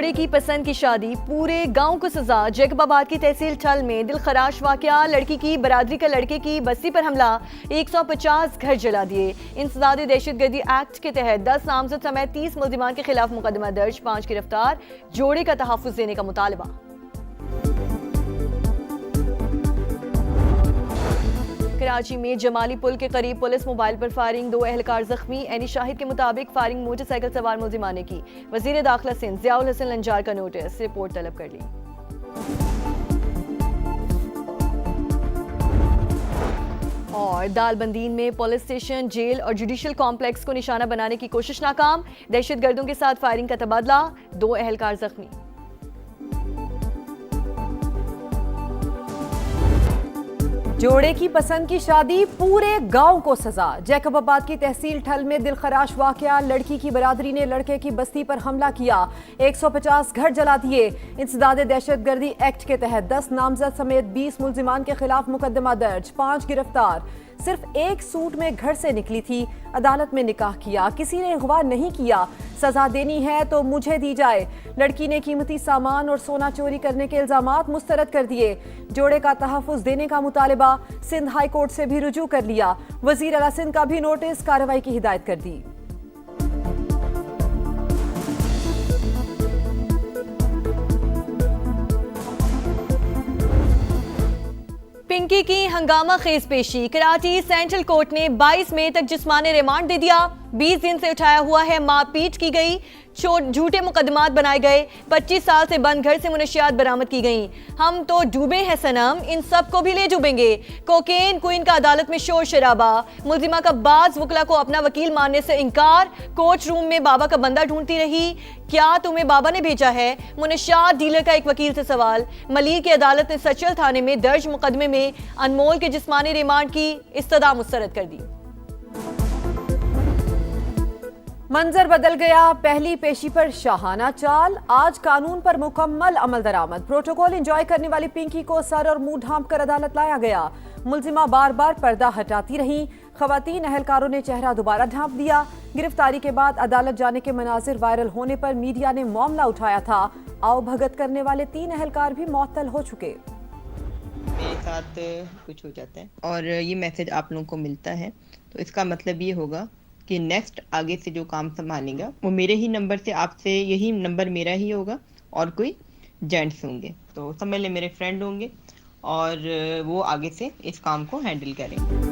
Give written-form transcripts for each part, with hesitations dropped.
जोड़े की पसंद की शादी, पूरे गांव को सजा। जैकबाबाद की तहसील ठल में दिलखराश वाकया, लड़की की बरादरी का लड़के की बस्ती पर हमला, 150 घर जला दिए। इंसदादी दहशतगर्दी एक्ट के तहत 10 नामजद समेत 30 मुल्जिमान के खिलाफ मुकदमा दर्ज, 5 गिरफ्तार। जोड़े का तहफ्फुज देने का मुतालबा। कराची में जमाली पुल के करीब पुलिस मोबाइल पर फायरिंग, 2 एहलकार जख्मी। एनी शाहिद के मुताबिक फायरिंग मोटरसाइकिल सवार मुल्जिमान ने की। वजीर दाखिला सिंध जियाउल हसन लंजार का नोटिस, रिपोर्ट तलब कर ली। और दालबंदीन में पुलिस स्टेशन, जेल और जुडिशल कॉम्प्लेक्स को निशाना बनाने की कोशिश नाकाम, दहशतगर्दों के साथ फायरिंग का तबादला, 2 एहलकार जख्मी। जोड़े की पसंद की शादी, पूरे गांव को सजा। जैकबाबाद की तहसील ठल में दिलखराश वाकया, लड़की की बरादरी ने लड़के की बस्ती पर हमला किया, 150 घर जला दिए। इंसदादे दहशतगर्दी एक्ट के तहत 10 नामजद समेत 20 मुल्जिमान के खिलाफ मुकदमा दर्ज, 5 गिरफ्तार। सिर्फ एक सूट में घर से निकली थी, अदालत में निकाह किया, किसी ने अगवा नहीं किया। सजा देनी है तो मुझे दी जाए। लड़की ने कीमती सामान और सोना चोरी करने के इल्जामात मुस्तरद कर दिए। जोड़े का तहफ्फुज देने का मुतालबा, सिंध हाई कोर्ट से भी रुजू कर लिया। वजीर आला सिंध का भी नोटिस, कार्रवाई की हिदायत कर दी। पिंकी की हंगामा खेज पेशी, कराची सेंट्रल कोर्ट ने 22 मई तक जिस्मानी रिमांड दे दिया। 20 दिन से उठाया हुआ है, मारपीट की गई, झूठे मुकदमात बनाए गए, 25 साल से बंद घर से मुनशियात बरामद की गई। हम तो डूबे हैं सनम, इन सब को भी ले डूबेंगे। कोकेन क्वीन का अदालत में शोर शराबा, मुल्जिमा का बाज वकला को अपना वकील मानने से इनकार। कोर्ट रूम में बाबा का बंदा ढूंढती रही, क्या तुम्हें बाबा ने भेजा है? मुनशियात डीलर का एक वकील से सवाल। मलिर की अदालत ने सचल थाने में दर्ज मुकदमे में अनमोल के जिस्मानी रिमांड की इस्तदा मुस्तरद कर दी। मंजर बदल गया, पहली पेशी पर शाहाना चाल। आज कानून पर मुकम्मल अमल दरामद। प्रोटोकॉल एंजॉय करने वाली पिंकी को सर और मुंह ढांप कर अदालत लाया गया। मुल्जिमा बार बार पर्दा हटाती रही, खवातीन अहलकारों ने चेहरा दोबारा ढांप दिया। गिरफ्तारी के बाद अदालत जाने के मनाजिर वायरल होने पर मीडिया ने मामला उठाया था। आओ भगत करने वाले 3 एहलकार भी मुअत्तल हो चुके। मेरे साथ कुछ हो जाता है और ये मैसेज आप लोगों को मिलता है, तो इसका मतलब ये होगा कि नेक्स्ट आगे से जो काम संभालेगा वो मेरे ही नंबर से, आपसे यही नंबर मेरा ही होगा और कोई जेंट्स होंगे, तो समझ ले मेरे फ्रेंड होंगे और वो आगे से इस काम को हैंडल करेंगे।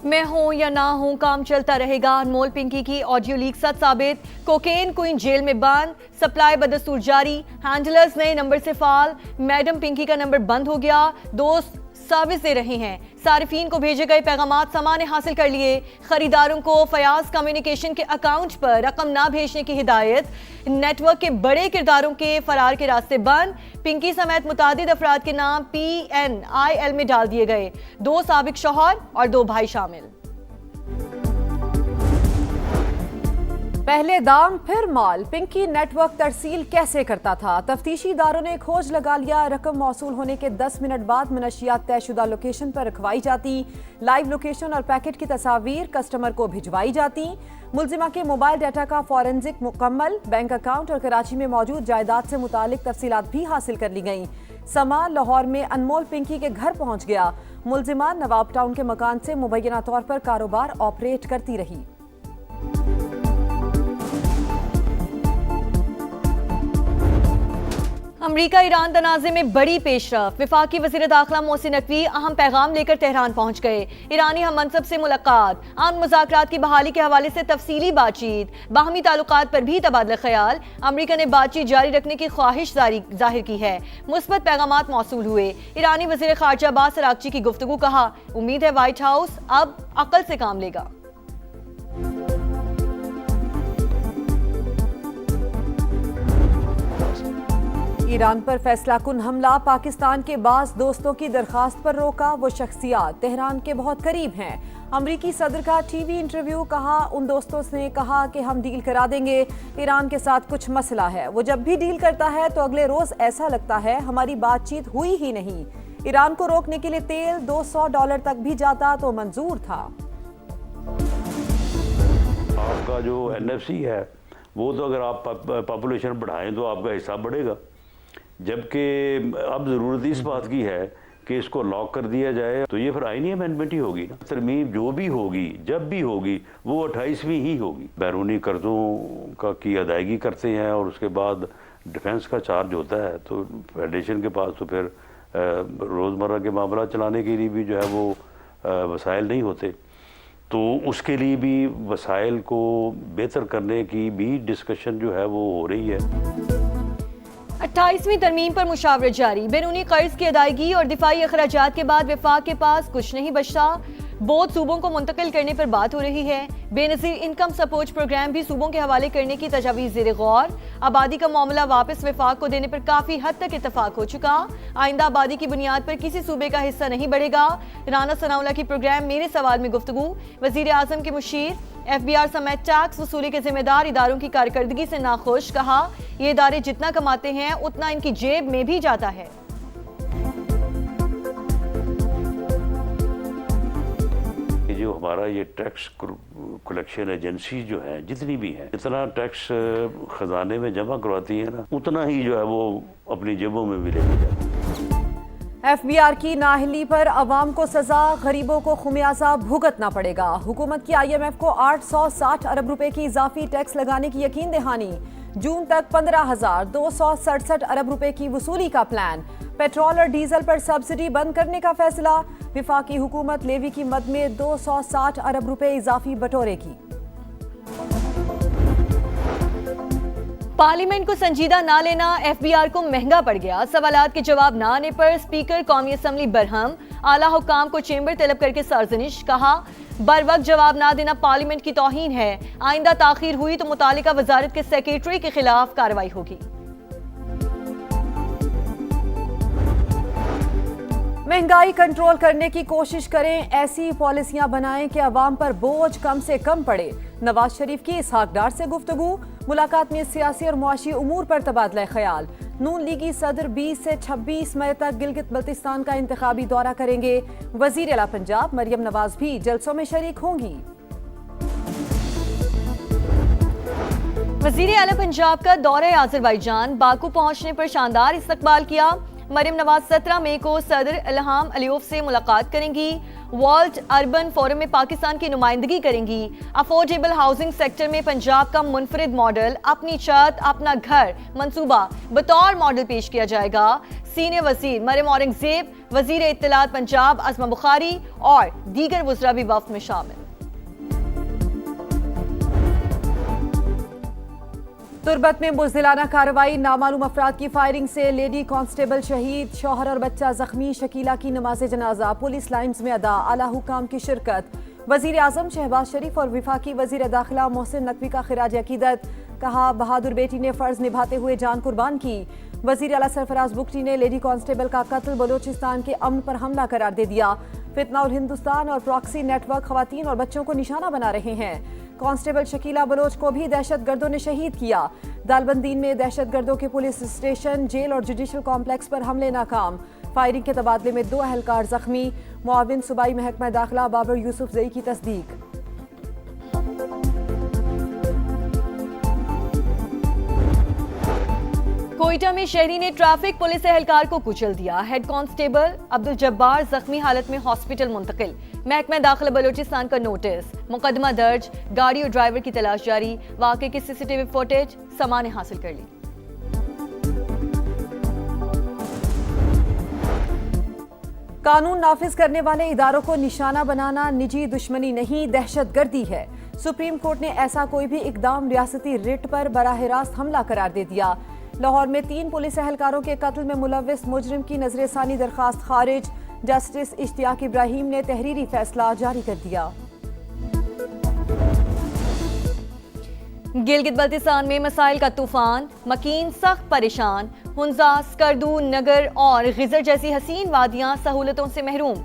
मैं हूं या ना हूं, काम चलता रहेगा। अनमोल पिंकी की ऑडियो लीक सच साबित, कोकेन क्वीन जेल में बंद, सप्लाई बदस्तूर जारी, हैंडलर्स नए नंबर से फाल, मैडम पिंकी का नंबर बंद हो गया, दोस्त सर्विस दे रहे हैं। सारिफीन को भेजे गए पैगामात सामान हासिल कर लिए। खरीदारों को फयाज कम्युनिकेशन के अकाउंट पर रकम ना भेजने की हिदायत। नेटवर्क के बड़े किरदारों के फरार के रास्ते बंद। पिंकी समेत मुतादिद अफराद के नाम PNIL में डाल दिए गए। 2 साबिक शौहर और 2 भाई शामिल। पहले दाम फिर माल, पिंकी नेटवर्क तरसील कैसे करता था? तफ्तीशी इदारों ने खोज लगा लिया। रकम मौसूल होने के 10 मिनट बाद मनशियात तयशुदा लोकेशन पर रखवाई जाती। लाइव लोकेशन और पैकेट की तस्वीर कस्टमर को भिजवाई जाती। मुल्जिमा के मोबाइल डाटा का फॉरेंसिक मुकम्मल, बैंक अकाउंट और कराची में मौजूद जायदाद से मुतालिक तफसीलात भी हासिल कर ली गई। सामान लाहौर में अनमोल पिंकी के घर पहुंच गया। मुल्जिमा नवाब टाउन के मकान से मुबैना तौर पर कारोबार ऑपरेट करती रही। अमरीका ईरान तनाज़े में बड़ी पेशरफ, विफाकी वज़ीर दाखिला मोहसिन नकवी अहम पैगाम लेकर तेहरान पहुंच गए। ईरानी हम मनसब से मुलाकात, अमन मुज़ाकरात की बहाली के हवाले से तफसीली बातचीत, बाहमी ताल्लुकात पर भी तबादला ख्याल। अमरीका ने बातचीत जारी रखने की ख्वाहिश जाहिर की है। मुस्बत पैगामात मौसूल हुए। ईरानी वज़ीर ख़ारजा अब्बास अराग़ची की गुफ्तगू, कहा उम्मीद है व्हाइट हाउस अब अकल से काम लेगा। ईरान पर फैसला कुन हमला, पाकिस्तान के बाज़ दोस्तों की दरखास्त पर रोका। वो शख्सियात तेहरान के बहुत करीब हैं। अमरीकी सदर का टीवी इंटरव्यू, कहा उन दोस्तों ने कहा कि हम डील करा देंगे। ईरान के साथ कुछ मसला है, वो जब भी डील करता है तो अगले रोज ऐसा लगता है हमारी बातचीत हुई ही नहीं। ईरान को रोकने के लिए तेल $200 तक भी जाता तो मंजूर था। आपका जो NFC है वो तो अगर आप पॉपुलेशन बढ़ाएं तो आपका हिस्सा बढ़ेगा, जबकि अब ज़रूरत इस बात की है कि इसको लॉक कर दिया जाए। तो ये फिर आईनी अमेंडमेंट ही होगी ना। तरमीम जो भी होगी, जब भी होगी, वो 28वीं ही होगी। बैरूनी कर्ज़ों का की अदायगी करते हैं और उसके बाद डिफेंस का चार्ज होता है, तो फेडरेशन के पास तो फिर रोज़मर्रा के मामला चलाने के लिए भी जो है वो वसाइल नहीं होते। तो उसके लिए भी वसाइल को बेहतर करने की भी डिस्कशन जो है वो हो रही है। 28वीं तरमीम पर मुशावरत जारी। बैरूनी कर्ज की अदायगी और दिफाई अखराजात के बाद वफाक के पास कुछ नहीं बचता। बोझ सूबों को मुंतकिल करने पर बात हो रही है। बेनज़ीर इनकम सपोर्ट प्रोग्राम भी सूबों के हवाले करने की तजावीज़ ज़ेर गौर। आबादी का मामला वापस वफाक को देने पर काफ़ी हद तक इतफाक हो चुका। आइंदा आबादी की बुनियाद पर किसी सूबे का हिस्सा नहीं बढ़ेगा। राना सनाउल्लाह की प्रोग्राम मेरे सवाल में गुफ्तगू। वज़ीर आज़म के मुशीर FBR समेत टैक्स वसूली के जिम्मेदार इदारों की कारकर्दगी से नाखुश। कहा, ये इदारे जितना कमाते हैं उतना इनकी जेब में भी जाता है। जो हमारा ये टैक्स कलेक्शन एजेंसी जो है, जितनी भी है, जितना टैक्स खजाने में जमा करवाती है ना, उतना ही जो है वो अपनी जेबों में भी लेके जाती है। FBR की नाअहली पर अवाम को सजा, गरीबों को खुमियाजा भुगतना पड़ेगा। हुकूमत की IMF को 860 अरब रुपए की इजाफी टैक्स लगाने की यकीन दहानी। जून तक 15,267 अरब रुपए की वसूली का प्लान। पेट्रोल और डीजल पर सब्सिडी बंद करने का फैसला। विफाकी हुकूमत लेवी की मद में 260 अरब रुपए इजाफी बटोरेगी। पार्लियामेंट को संजीदा ना लेना FBR को महंगा पड़ गया। सवालात के जवाब ना आने पर स्पीकर कौमी असम्बली बरहम। आला हुकाम को चेंबर तलब करके सरजनिश। कहा, बर वक्त जवाब ना देना पार्लियामेंट की तौहीन है। आइंदा ताखीर हुई तो मुतालिका वजारत के सेक्रेटरी के खिलाफ कार्रवाई होगी। महंगाई कंट्रोल करने की कोशिश करें, ऐसी पॉलिसियां बनाएं कि अवाम पर बोझ कम से कम पड़े। नवाज शरीफ की इसहाक डार से गुफ्तगू। मुलाकात में सियासी और मुआशी उमूर पर तबादला ख्याल। नून लीगी सदर 20 से 26 मई तक गिलगित बल्तिस्तान का इंतखाबी दौरा करेंगे। वजीर आला पंजाब मरियम नवाज भी जलसों में शरीक होंगी। वजीर आला पंजाब का दौरा आज़रबाईजान। बाकू पहुंचने पर शानदार इस्तकबाल किया। मरियम नवाज 17 मई को सदर इल्हाम अलीयफ से मुलाकात करेंगी। वर्ल्ड अर्बन फोरम में पाकिस्तान की नुमाइंदगी करेंगी। अफोर्डेबल हाउसिंग सेक्टर में पंजाब का मुनफरिद मॉडल, अपनी छत अपना घर मंसूबा बतौर मॉडल पेश किया जाएगा। सीनियर वजीर मरियम औरंगजेब, वजीर इत्तलात पंजाब अज़मा बुखारी और दीगर वज़रा भी वफ्द में शामिल। तुरबत में बुज़दिलाना कार्रवाई। नामालूम अफराद की फायरिंग से लेडी कांस्टेबल शहीद, शौहर और बच्चा जख्मी। शकीला की नमाज जनाजा पुलिस लाइन्स में अदा। आला हुकाम की शिरकत। वजीर आजम शहबाज शरीफ और विफाकी वजीर दाखिला मोहसिन नकवी का खिराज अकीदत। कहा, बहादुर बेटी ने फर्ज निभाते हुए जान कुर्बान की। वजीर आला सरफराज बुगटी ने लेडी कांस्टेबल का कत्ल बलोचिस्तान के अमन पर हमला करार दे दिया। फितना उल हिंदुस्तान और प्रॉक्सी नेटवर्क खवातीन और बच्चों को निशाना बना रहे हैं। कांस्टेबल शकीला बलोच को भी दहशतगर्दों ने शहीद किया। दालबंदीन में दहशतगर्दों के पुलिस स्टेशन, जेल और जुडिशल कॉम्प्लेक्स पर हमले नाकाम। फायरिंग के तबादले में 2 अहलकार जख्मी। मुआविन सूबाई महकमा दाखिला बाबर यूसुफ जई की तस्दीक। कोयटा में शहरी ने ट्रैफिक पुलिस एहलकार को कुचल दिया। हेड कांस्टेबल अब्दुल जब्बार जख्मी हालत में हॉस्पिटल मुंतकिल। महकमा दाखिला बलूचिस्तान का नोटिस। मुकदमा दर्ज। गाड़ी और ड्राइवर की तलाश जारी। वाकई की CCTV फुटेज समा ने हासिल कर ली। कानून नाफिज करने वाले इदारों को निशाना बनाना निजी दुश्मनी नहीं, दहशतगर्दी है। सुप्रीम कोर्ट ने ऐसा कोई भी इकदाम रियासती रिट पर बराह रास्त हमला करार दे दिया। लाहौर में 3 पुलिस एहलकारों के कत्ल में मुलव्विस मुजरिम की नजरसानी दरखास्त खारिज। जस्टिस इश्तियाक इब्राहिम ने तहरीरी फैसला जारी कर दिया। गिलगित बल्तिस्तान में मसाइल का तूफान। मकीन सख्त परेशान। हुंजा, स्कर्दू, नगर और गिजर जैसी हसीन वादियां सहूलतों से महरूम।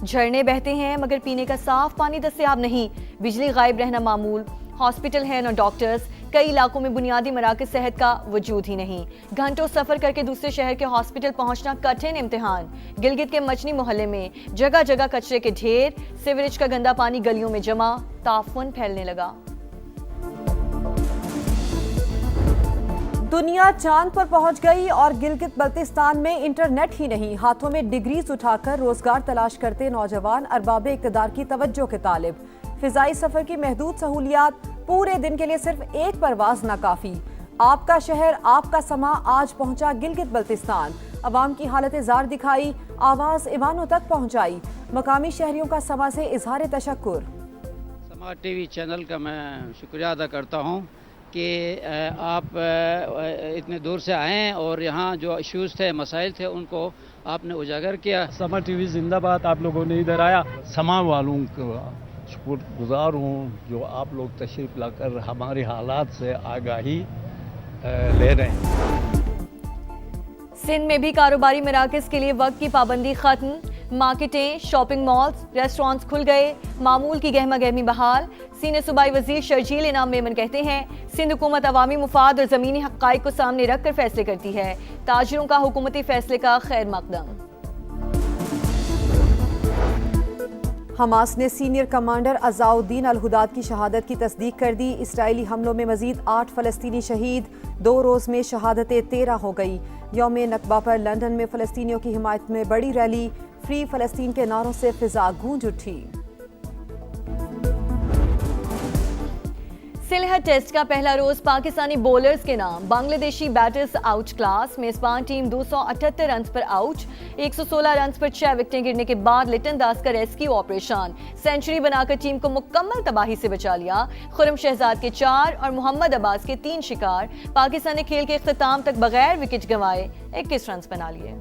झरने बहते हैं मगर पीने का साफ पानी दस्तयाब नहीं। बिजली गायब रहना मामूल। हॉस्पिटल है न डॉक्टर्स। कई इलाकों में बुनियादी मराकज़ सेहत का वजूद ही नहीं। घंटों सफर करके दूसरे शहर के हॉस्पिटल पहुंचना कठिन इम्तिहान। गिलगित के मचनी मोहल्ले में जगह जगह कचरे के ढेर। सीवरेज का गंदा पानी गलियों में जमा। ताफुन फैलने लगा। दुनिया चांद पर पहुंच गई और गिलगित बल्तिस्तान में इंटरनेट ही नहीं, हाथों में डिग्रीज उठाकर रोजगार तलाश करते नौजवान अरबाबे इक़्तिदार की तवज्जो के तालिब। फिजाई सफर की महदूद सहूलियात, पूरे दिन के लिए सिर्फ एक परवाज नाकाफी। आपका शहर, आपका समा आज पहुंचा गिलगित बल्तिस्तान। अवाम की हालत जार दिखाई, आवाज ईवानों तक पहुंचाई। मकामी शहरियों का समा से इजहार तशक्कुर। समा टीवी चैनल का मैं शुक्रिया अदा करता हूं कि आप इतने दूर से आए और यहाँ जो इश्यूज़ थे, मसाइल थे, उनको आपने उजागर किया। समा टीवी जिंदाबाद। आप लोगों ने इधर आया, समा वालों का शुक्रगुजार हूँ जो आप लोग तशरीफ़ लाकर हमारे हालात से आगाही ले रहे हैं। सिंध में भी कारोबारी मराकज़ के लिए वक्त की पाबंदी खत्म। मार्केटें, शॉपिंग मॉल्स, रेस्टोरेंट्स खुल गए। मामूल की गहमा गहमी बहाल। सीनियर सूबाई वजीर शर्जील इनाम मेमन कहते हैं, सिंध हुकूमत अवामी मुफाद और ज़मीनी हक़ाइक़ को सामने रख कर फैसले करती है। ताजिरों का हुकूमती फैसले का खैर मकदम। हमास ने सीनियर कमांडर अज़ाउद्दीन अल-हुदाद की शहादत की तस्दीक कर दी। इसराइली हमलों में मजीद 8 फ़लस्तीनी शहीद। 2 रोज़ में शहादतें 13 हो गई। यौम नकबा पर लंदन में फ़लस्तीनियों की हिमायत में बड़ी रैली। फ्री फ़लस्तीन के नारों से फिजा गूंज उठी। सिलह टेस्ट का पहला रोज पाकिस्तानी बॉलर्स के नाम। Bangladeshi batters out class. मेजबान टीम 278 रन पर आउट। 116 रन पर 6 विकेटें गिरने के बाद लिटन दास का रेस्क्यू ऑपरेशन। सेंचुरी बनाकर टीम को मुकम्मल तबाही से बचा लिया। खुरम शहजाद के 4 और मोहम्मद अब्बास के 3 शिकार। पाकिस्तान ने खेल के इख्तिताम तक बगैर विकेट गंवाए 21 रन बना लिए।